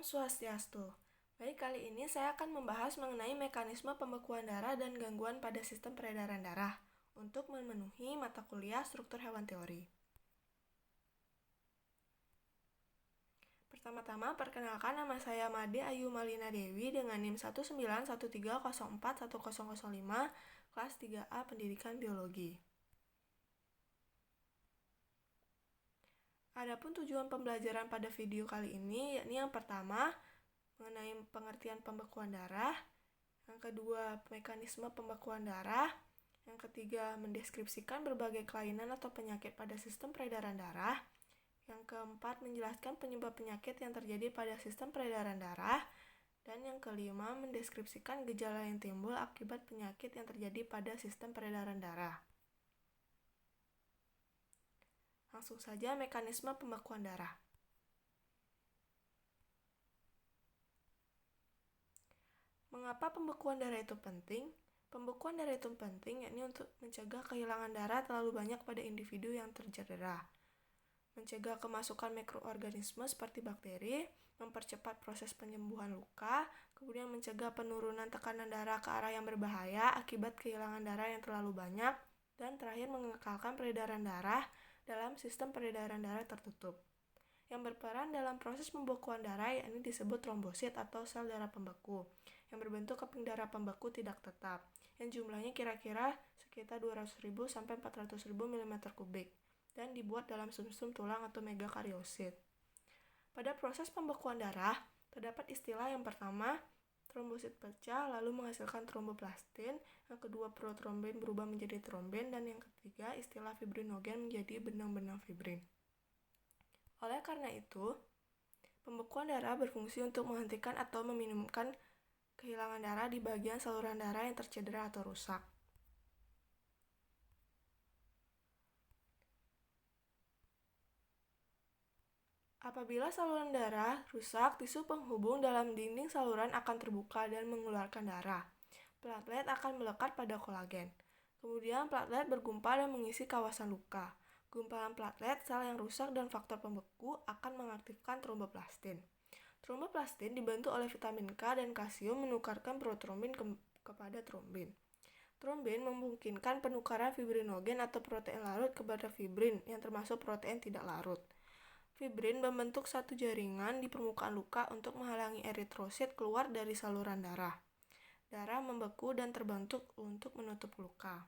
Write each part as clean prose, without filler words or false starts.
Om Swastiastu. Baik, kali ini saya akan membahas mengenai mekanisme pembekuan darah dan gangguan pada sistem peredaran darah untuk memenuhi mata kuliah struktur hewan teori. Pertama-tama, perkenalkan, nama saya Made Ayu Malina Dewi dengan NIM 19130410005, kelas 3A Pendidikan Biologi. Adapun tujuan pembelajaran pada video kali ini yakni yang pertama, mengenai pengertian pembekuan darah, yang kedua, mekanisme pembekuan darah, yang ketiga, mendeskripsikan berbagai kelainan atau penyakit pada sistem peredaran darah, yang keempat, menjelaskan penyebab penyakit yang terjadi pada sistem peredaran darah, dan yang kelima, mendeskripsikan gejala yang timbul akibat penyakit yang terjadi pada sistem peredaran darah. Langsung saja, mekanisme pembekuan darah. Mengapa pembekuan darah itu penting? Pembekuan darah itu penting yakni untuk mencegah kehilangan darah terlalu banyak pada individu yang tercedera, mencegah kemasukan mikroorganisme seperti bakteri, mempercepat proses penyembuhan luka, kemudian mencegah penurunan tekanan darah ke arah yang berbahaya akibat kehilangan darah yang terlalu banyak, dan terakhir mengekalkan peredaran darah dalam sistem peredaran darah tertutup. Yang berperan dalam proses pembekuan darah yakni disebut trombosit atau sel darah pembeku, yang berbentuk keping darah pembeku tidak tetap, yang jumlahnya kira-kira sekitar 200.000 sampai 400.000 mm3, dan dibuat dalam sumsum tulang atau megakariosit. Pada proses pembekuan darah, terdapat istilah yang pertama, trombosit pecah lalu menghasilkan tromboplastin, yang kedua protrombin berubah menjadi trombin, dan yang ketiga istilah fibrinogen menjadi benang-benang fibrin. Oleh karena itu, pembekuan darah berfungsi untuk menghentikan atau meminimumkan kehilangan darah di bagian saluran darah yang tercedera atau rusak. Apabila saluran darah rusak, tisu penghubung dalam dinding saluran akan terbuka dan mengeluarkan darah. Platelet akan melekat pada kolagen. Kemudian platelet bergumpal dan mengisi kawasan luka. Gumpalan platelet, sel yang rusak, dan faktor pembeku akan mengaktifkan tromboplastin. Tromboplastin dibantu oleh vitamin K dan kalsium menukarkan protrombin kepada trombin. Trombin memungkinkan penukaran fibrinogen atau protein larut kepada fibrin yang termasuk protein tidak larut. Fibrin membentuk satu jaringan di permukaan luka untuk menghalangi eritrosit keluar dari saluran darah. Darah membeku dan terbentuk untuk menutup luka.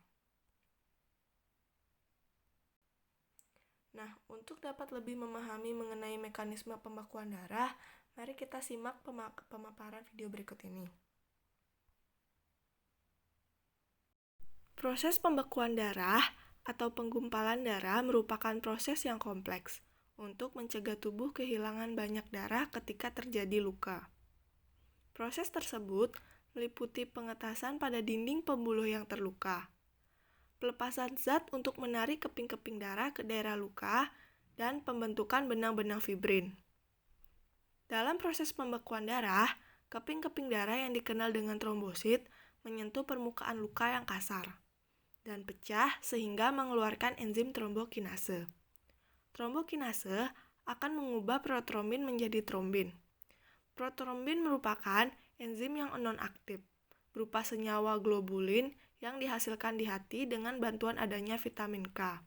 Nah, untuk dapat lebih memahami mengenai mekanisme pembekuan darah, mari kita simak pemaparan video berikut ini. Proses pembekuan darah atau penggumpalan darah merupakan proses yang kompleks untuk mencegah tubuh kehilangan banyak darah ketika terjadi luka. Proses tersebut meliputi pengetasan pada dinding pembuluh yang terluka, pelepasan zat untuk menarik keping-keping darah ke daerah luka, dan pembentukan benang-benang fibrin. Dalam proses pembekuan darah, keping-keping darah yang dikenal dengan trombosit menyentuh permukaan luka yang kasar dan pecah sehingga mengeluarkan enzim trombokinase. Trombokinase akan mengubah protrombin menjadi trombin. Protrombin merupakan enzim yang non-aktif, berupa senyawa globulin yang dihasilkan di hati dengan bantuan adanya vitamin K.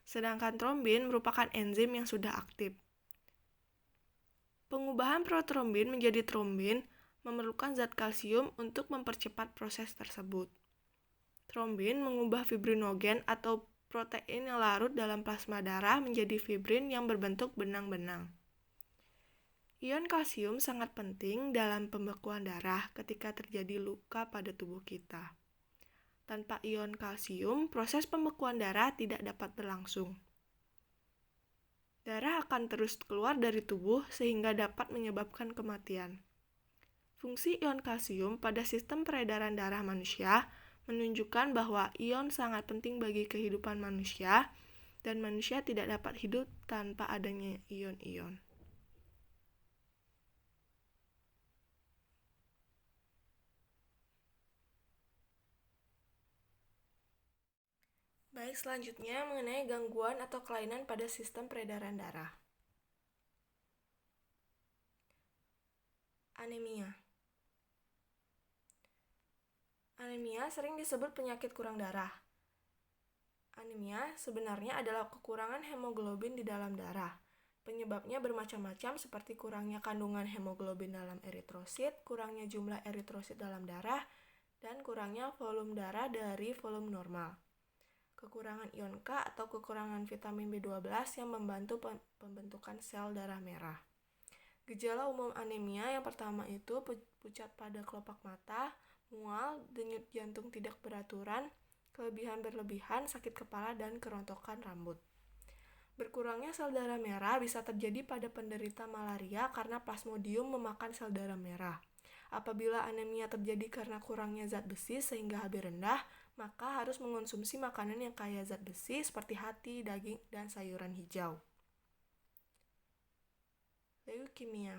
Sedangkan trombin merupakan enzim yang sudah aktif. Pengubahan protrombin menjadi trombin memerlukan zat kalsium untuk mempercepat proses tersebut. Trombin mengubah fibrinogen atau protein yang larut dalam plasma darah menjadi fibrin yang berbentuk benang-benang. Ion kalsium sangat penting dalam pembekuan darah ketika terjadi luka pada tubuh kita. Tanpa ion kalsium, proses pembekuan darah tidak dapat berlangsung. Darah akan terus keluar dari tubuh sehingga dapat menyebabkan kematian. Fungsi ion kalsium pada sistem peredaran darah manusia menunjukkan bahwa ion sangat penting bagi kehidupan manusia dan manusia tidak dapat hidup tanpa adanya ion-ion. Baik, selanjutnya mengenai gangguan atau kelainan pada sistem peredaran darah. Anemia. Anemia sering disebut penyakit kurang darah. Anemia sebenarnya adalah kekurangan hemoglobin di dalam darah. Penyebabnya bermacam-macam seperti kurangnya kandungan hemoglobin dalam eritrosit, kurangnya jumlah eritrosit dalam darah, dan kurangnya volume darah dari volume normal. Kekurangan ion K atau kekurangan vitamin B12 yang membantu pembentukan sel darah merah. Gejala umum anemia yang pertama itu pucat pada kelopak mata, mual, denyut jantung tidak beraturan, kelebihan berlebihan, sakit kepala, dan kerontokan rambut. Berkurangnya sel darah merah bisa terjadi pada penderita malaria karena plasmodium memakan sel darah merah. Apabila anemia terjadi karena kurangnya zat besi sehingga Hb rendah, maka harus mengonsumsi makanan yang kaya zat besi seperti hati, daging, dan sayuran hijau. Leukemia.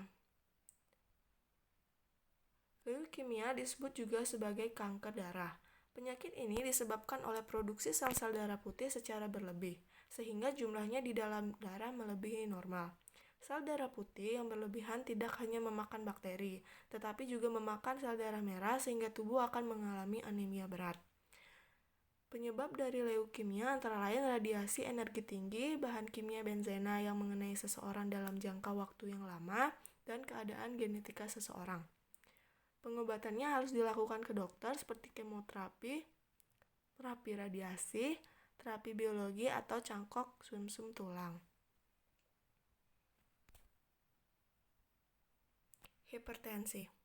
Leukemia disebut juga sebagai kanker darah. Penyakit ini disebabkan oleh produksi sel-sel darah putih secara berlebih, sehingga jumlahnya di dalam darah melebihi normal. Sel darah putih yang berlebihan tidak hanya memakan bakteri, tetapi juga memakan sel darah merah sehingga tubuh akan mengalami anemia berat. Penyebab dari leukemia antara lain radiasi energi tinggi, bahan kimia benzena yang mengenai seseorang dalam jangka waktu yang lama, dan keadaan genetika seseorang. Pengobatannya harus dilakukan ke dokter seperti kemoterapi, terapi radiasi, terapi biologi, atau cangkok sumsum tulang. Hipertensi.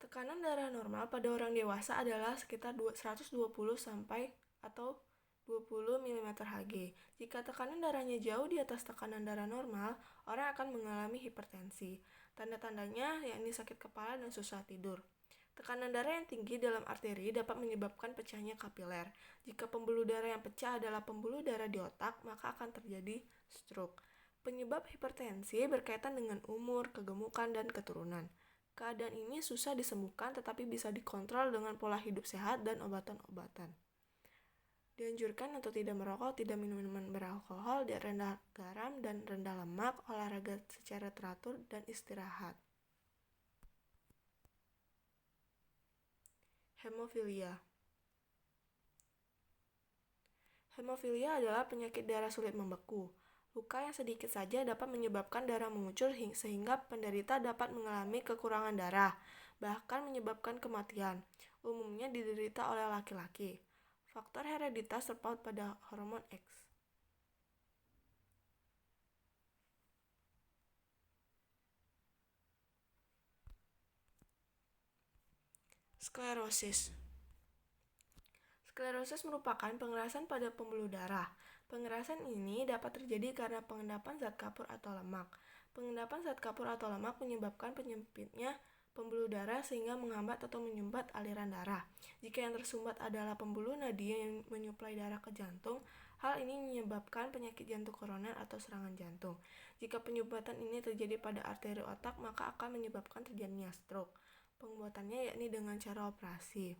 Tekanan darah normal pada orang dewasa adalah sekitar 120 sampai atau 20 mmHg. Jika tekanan darahnya jauh di atas tekanan darah normal, orang akan mengalami hipertensi. Tanda-tandanya yakni sakit kepala dan susah tidur. Tekanan darah yang tinggi dalam arteri dapat menyebabkan pecahnya kapiler. Jika pembuluh darah yang pecah adalah pembuluh darah di otak, maka akan terjadi stroke. Penyebab hipertensi berkaitan dengan umur, kegemukan, dan keturunan. Keadaan ini susah disembuhkan tetapi bisa dikontrol dengan pola hidup sehat dan obatan-obatan. Dianjurkan untuk tidak merokok, tidak minum minuman beralkohol, rendah garam dan rendah lemak, olahraga secara teratur, dan istirahat. Hemofilia. Hemofilia adalah penyakit darah sulit membeku. Luka yang sedikit saja dapat menyebabkan darah mengucur sehingga penderita dapat mengalami kekurangan darah, bahkan menyebabkan kematian. Umumnya diderita oleh laki-laki. Faktor hereditas terpaut pada hormon X. Sklerosis. Sklerosis merupakan pengerasan pada pembuluh darah. Pengerasan ini dapat terjadi karena pengendapan zat kapur atau lemak. Pengendapan zat kapur atau lemak menyebabkan penyempitnya pembuluh darah sehingga menghambat atau menyumbat aliran darah. Jika yang tersumbat adalah pembuluh nadi yang menyuplai darah ke jantung, hal ini menyebabkan penyakit jantung koroner atau serangan jantung. Jika penyumbatan ini terjadi pada arteri otak, maka akan menyebabkan terjadinya stroke. Pengobatannya yakni dengan cara operasi.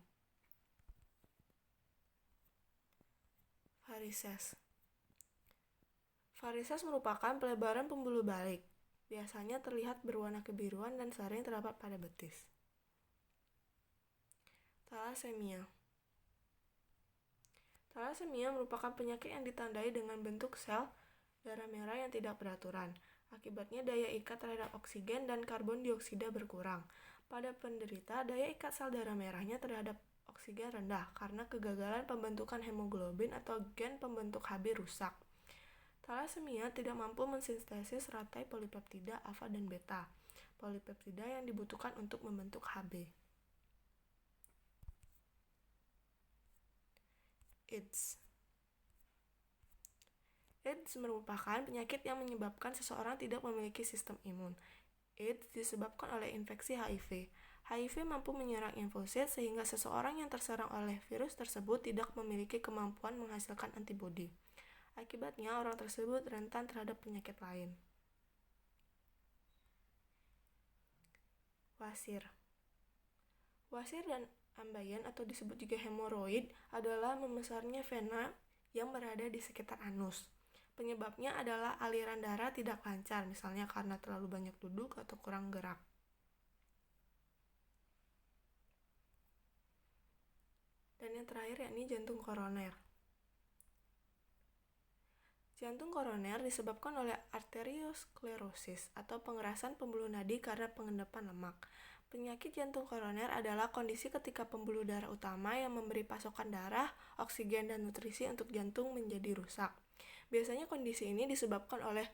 Varises. Varises merupakan pelebaran pembuluh balik. Biasanya terlihat berwarna kebiruan dan sering terdapat pada betis. Thalassemia. Thalassemia merupakan penyakit yang ditandai dengan bentuk sel darah merah yang tidak beraturan. Akibatnya daya ikat terhadap oksigen dan karbon dioksida berkurang. Pada penderita, daya ikat sel darah merahnya terhadap oksigen rendah karena kegagalan pembentukan hemoglobin atau gen pembentuk Hb rusak. Thalassemia tidak mampu mensintesis rantai polipeptida alfa dan beta, polipeptida yang dibutuhkan untuk membentuk Hb. AIDS. AIDS merupakan penyakit yang menyebabkan seseorang tidak memiliki sistem imun. AIDS disebabkan oleh infeksi HIV. HIV mampu menyerang limfosit sehingga seseorang yang terserang oleh virus tersebut tidak memiliki kemampuan menghasilkan antibodi. Akibatnya, orang tersebut rentan terhadap penyakit lain. Wasir. Wasir dan ambeien atau disebut juga hemoroid adalah membesarnya vena yang berada di sekitar anus. Penyebabnya adalah aliran darah tidak lancar, misalnya karena terlalu banyak duduk atau kurang gerak. Dan yang terakhir yakni jantung koroner. Jantung koroner disebabkan oleh arteriosklerosis atau pengerasan pembuluh nadi karena pengendapan lemak. Penyakit jantung koroner adalah kondisi ketika pembuluh darah utama yang memberi pasokan darah, oksigen, dan nutrisi untuk jantung menjadi rusak. Biasanya kondisi ini disebabkan oleh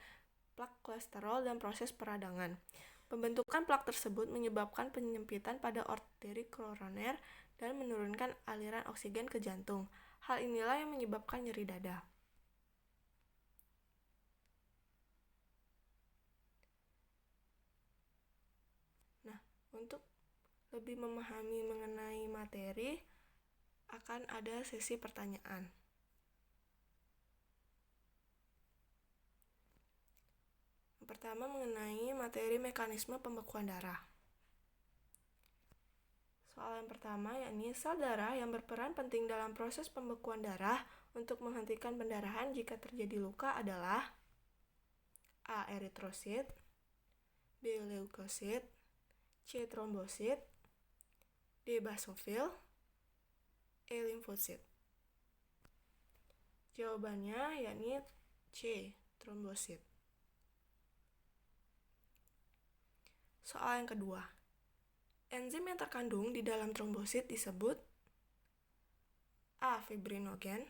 plak kolesterol dan proses peradangan. Pembentukan plak tersebut menyebabkan penyempitan pada arteri koroner dan menurunkan aliran oksigen ke jantung. Hal inilah yang menyebabkan nyeri dada. Nah, untuk lebih memahami mengenai materi, akan ada sesi pertanyaan. Pertama, mengenai materi mekanisme pembekuan darah. Soal yang pertama yakni sel darah yang berperan penting dalam proses pembekuan darah untuk menghentikan pendarahan jika terjadi luka adalah A. Eritrosit, B. leukosit, C. trombosit, D. basofil, E. limfosit. Jawabannya yakni C. trombosit. Soal yang kedua, enzim yang terkandung di dalam trombosit disebut A. fibrinogen,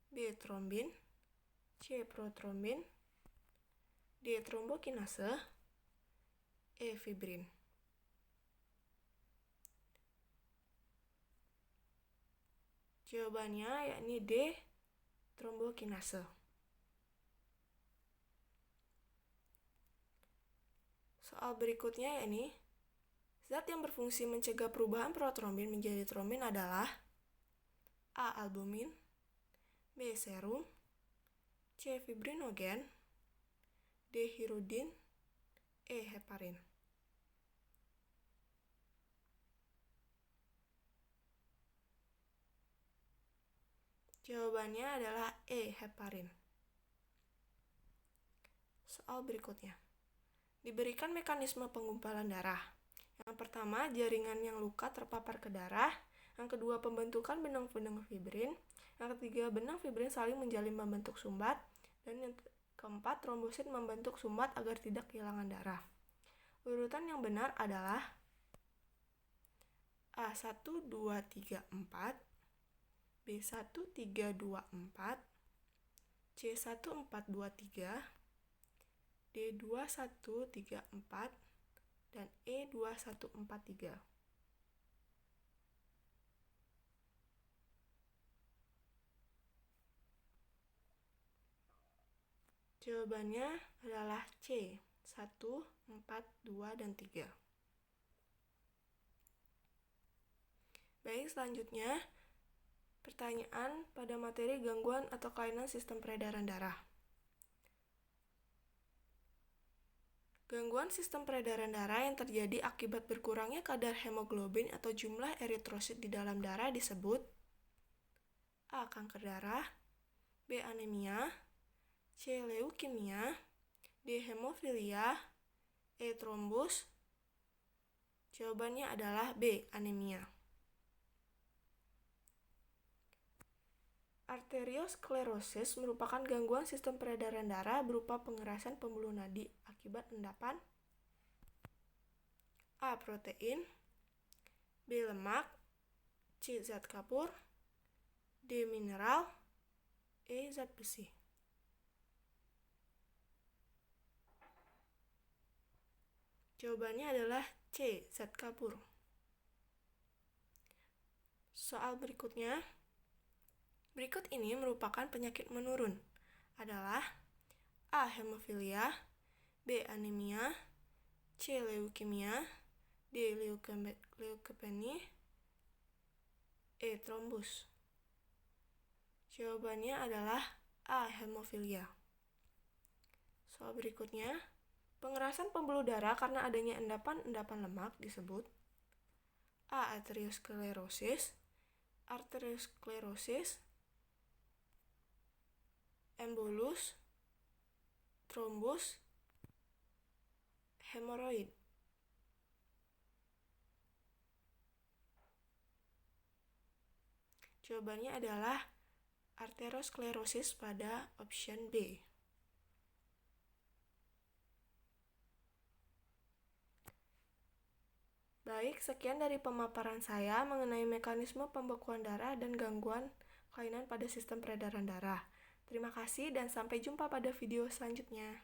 B. trombin, C. protrombin, D. trombokinase, E. fibrin. Jawabannya yakni D. trombokinase. Soal berikutnya yakni zat yang berfungsi mencegah perubahan protrombin menjadi trombin adalah A. albumin, B. serum, C. fibrinogen, D. hirudin, E. heparin. Jawabannya adalah E. heparin. Soal berikutnya, diberikan mekanisme penggumpalan darah. Yang pertama, jaringan yang luka terpapar ke darah. Yang kedua, pembentukan benang-benang fibrin. Yang ketiga, benang fibrin saling menjalin membentuk sumbat. Dan yang keempat, trombosit membentuk sumbat agar tidak kehilangan darah. Urutan yang benar adalah A1, 2, 3, 4, B1, 3, 2, 4, C1, 4, 2, 3, D2, 1, 3, 4, dan E2, 1, 4, 3. Jawabannya adalah C, 1, 4, 2, dan 3. Baik, selanjutnya pertanyaan pada materi gangguan atau kelainan sistem peredaran darah. Gangguan sistem peredaran darah yang terjadi akibat berkurangnya kadar hemoglobin atau jumlah eritrosit di dalam darah disebut A. kanker darah, B. anemia, C. leukemia, D. hemofilia, E. trombus. Jawabannya adalah B. anemia. Arteriosklerosis merupakan gangguan sistem peredaran darah berupa pengerasan pembuluh nadi akibat endapan A. protein, B. lemak, C. zat kapur, D. mineral, E. zat besi. Jawabannya adalah C. zat kapur. Soal berikutnya, berikut ini merupakan penyakit menurun adalah A. hemofilia, B. anemia, C. leukemia, D. leukopenia, E. trombus. Jawabannya adalah A. hemofilia. Soal berikutnya, pengerasan pembuluh darah karena adanya endapan lemak disebut A. arteriosklerosis, embolus, trombus, hemoroid. Jawabannya adalah arteriosklerosis pada option B. Baik, sekian dari pemaparan saya mengenai mekanisme pembekuan darah dan gangguan kelainan pada sistem peredaran darah. Terima kasih dan sampai jumpa pada video selanjutnya.